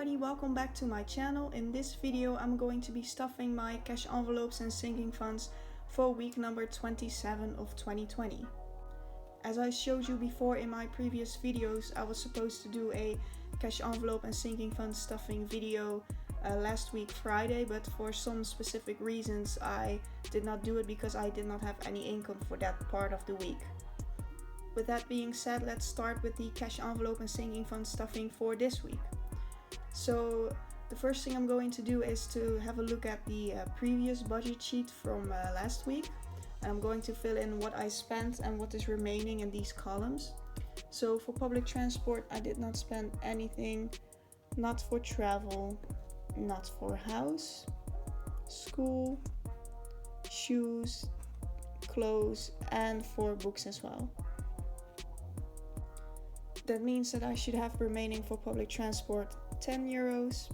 everybody, welcome back to my channel. In this video I'm going to be stuffing my cash envelopes and sinking funds for week number 27 of 2020. As I showed you before in my previous videos, I was supposed to do a cash envelope and sinking fund stuffing video last week Friday, but for some specific reasons I did not do it because I did not have any income for that part of the week. With that being said, let's start with the cash envelope and sinking fund stuffing for this week. So the first thing I'm going to do is to have a look at the previous budget sheet from last week. And I'm going to fill in what I spent and what is remaining in these columns. So for public transport, I did not spend anything, not for travel, not for house, school, shoes, clothes, and for books as well. That means that I should have remaining for public transport 10 euros,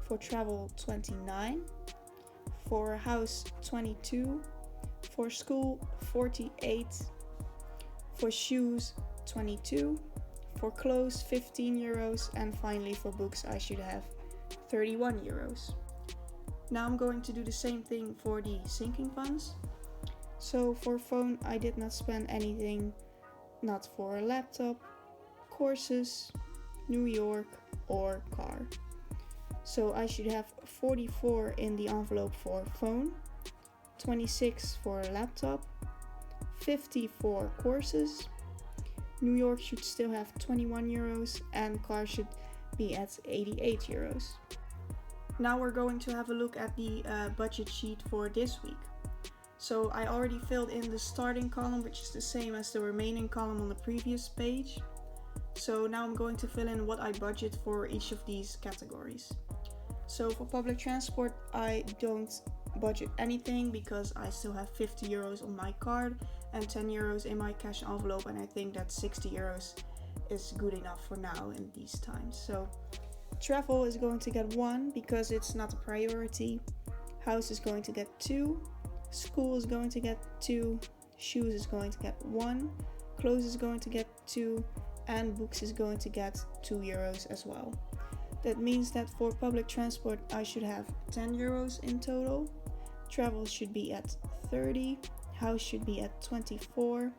for travel 29, for house 22, for school 48, for shoes 22, for clothes 15 euros, and finally for books I should have 31 euros. Now I'm going to do the same thing for the sinking funds. So for phone I did not spend anything, not for a laptop, courses, New York, or car. So I should have 44 in the envelope for phone, 26 for laptop, 50 for courses, New York should still have 21 euros, and car should be at 88 euros. Now we're going to have a look at the budget sheet for this week. So I already filled in the starting column, which is the same as the remaining column on the previous page. So now I'm going to fill in what I budget for each of these categories. So for public transport, I don't budget anything because I still have 50 euros on my card and 10 euros in my cash envelope, and I think that 60 euros is good enough for now in these times. So travel is going to get 1 because it's not a priority. House is going to get 2. School is going to get 2. Shoes is going to get 1. Clothes is going to get 2. And books is going to get 2 euros as well. That means that for public transport I should have 10 euros in total. Travel should be at 30. House should be at 24.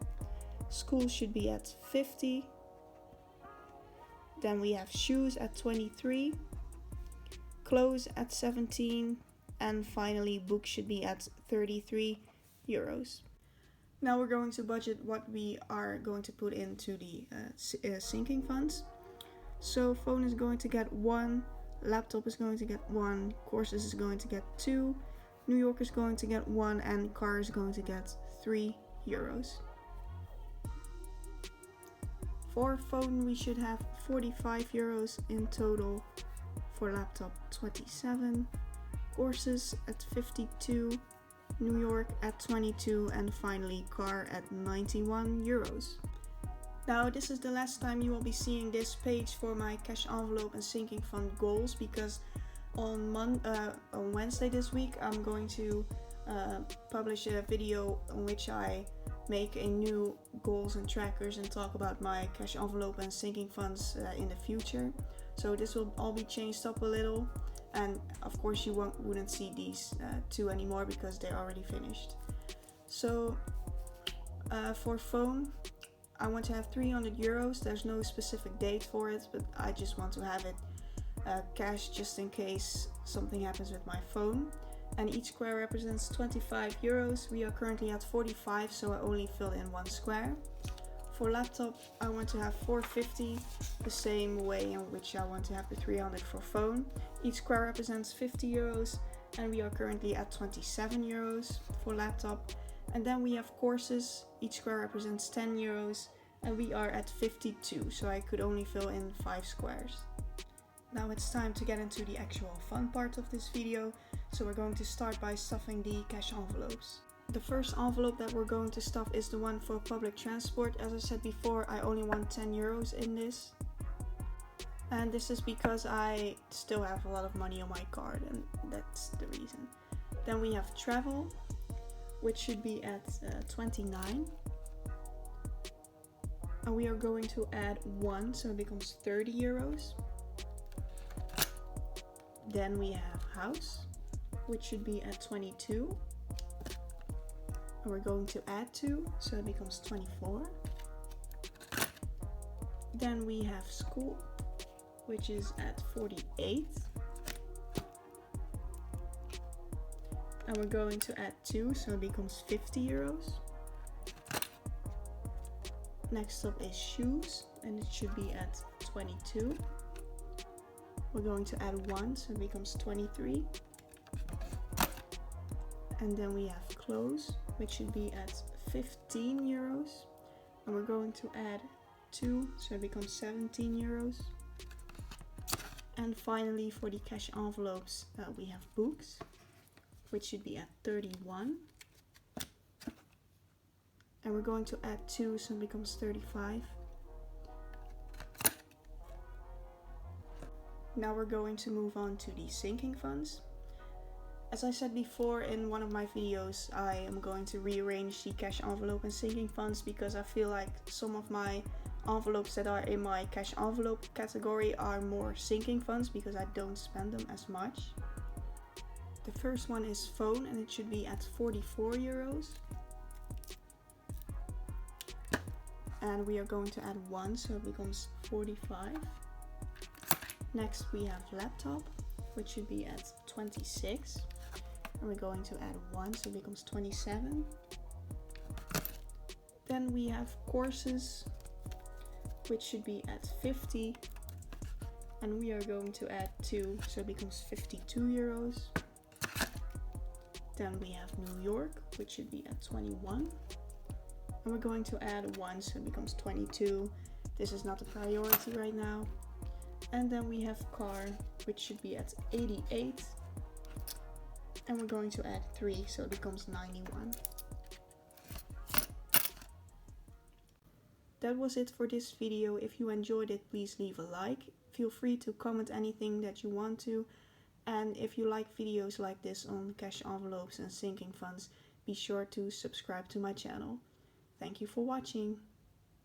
School should be at 50. Then we have shoes at 23. Clothes at 17. And finally books should be at 33 euros. Now we're going to budget what we are going to put into the sinking funds. So phone is going to get 1, laptop is going to get 1, courses is going to get 2, New York is going to get 1, and car is going to get 3 euros. For phone we should have 45 euros in total, for laptop 27, courses at 52, New York at 22, and finally car at 91 euros. Now this is the last time you will be seeing this page for my cash envelope and sinking fund goals, because on Wednesday this week I'm going to publish a video on which I make a new goals and trackers and talk about my cash envelope and sinking funds in the future. So this will all be changed up a little. And of course you wouldn't see these two anymore because they're already finished. So for phone, I want to have 300 euros. There's no specific date for it, but I just want to have it cash just in case something happens with my phone. And each square represents 25 euros. We are currently at 45, so I only filled in 1 square. For laptop, I want to have 450, the same way in which I want to have the 300 for phone. Each square represents 50 euros, and we are currently at 27 euros for laptop. And then we have courses, each square represents 10 euros, and we are at 52, so I could only fill in 5 squares. Now it's time to get into the actual fun part of this video, so we're going to start by stuffing the cash envelopes. The first envelope that we're going to stuff is the one for public transport. As I said before, I only want 10 euros in this. And this is because I still have a lot of money on my card, and that's the reason. Then we have travel, which should be at 29. And we are going to add 1, so it becomes 30 euros. Then we have house, which should be at 22. And we're going to add 2, so it becomes 24. Then we have school, which is at 48. And we're going to add 2, so it becomes 50 euros. Next up is shoes, and it should be at 22. We're going to add 1, so it becomes 23. And then we have clothes, which should be at 15 euros. And we're going to add 2, so it becomes 17 euros. And finally, for the cash envelopes, we have books, which should be at 31. And we're going to add 2, so it becomes 35. Now we're going to move on to the sinking funds. As I said before in one of my videos, I am going to rearrange the cash envelope and sinking funds because I feel like some of my envelopes that are in my cash envelope category are more sinking funds because I don't spend them as much. The first one is phone, and it should be at 44 euros. And we are going to add 1, so it becomes 45. Next we have laptop, which should be at 26. And we're going to add 1, so it becomes 27. Then we have courses, which should be at 50. And we are going to add 2, so it becomes 52 euros. Then we have New York, which should be at 21. And we're going to add 1, so it becomes 22. This is not a priority right now. And then we have car, which should be at 88. And we're going to add 3, so it becomes 91. That was it for this video. If you enjoyed it, please leave a like. Feel free to comment anything that you want to. And if you like videos like this on cash envelopes and sinking funds, be sure to subscribe to my channel. Thank you for watching.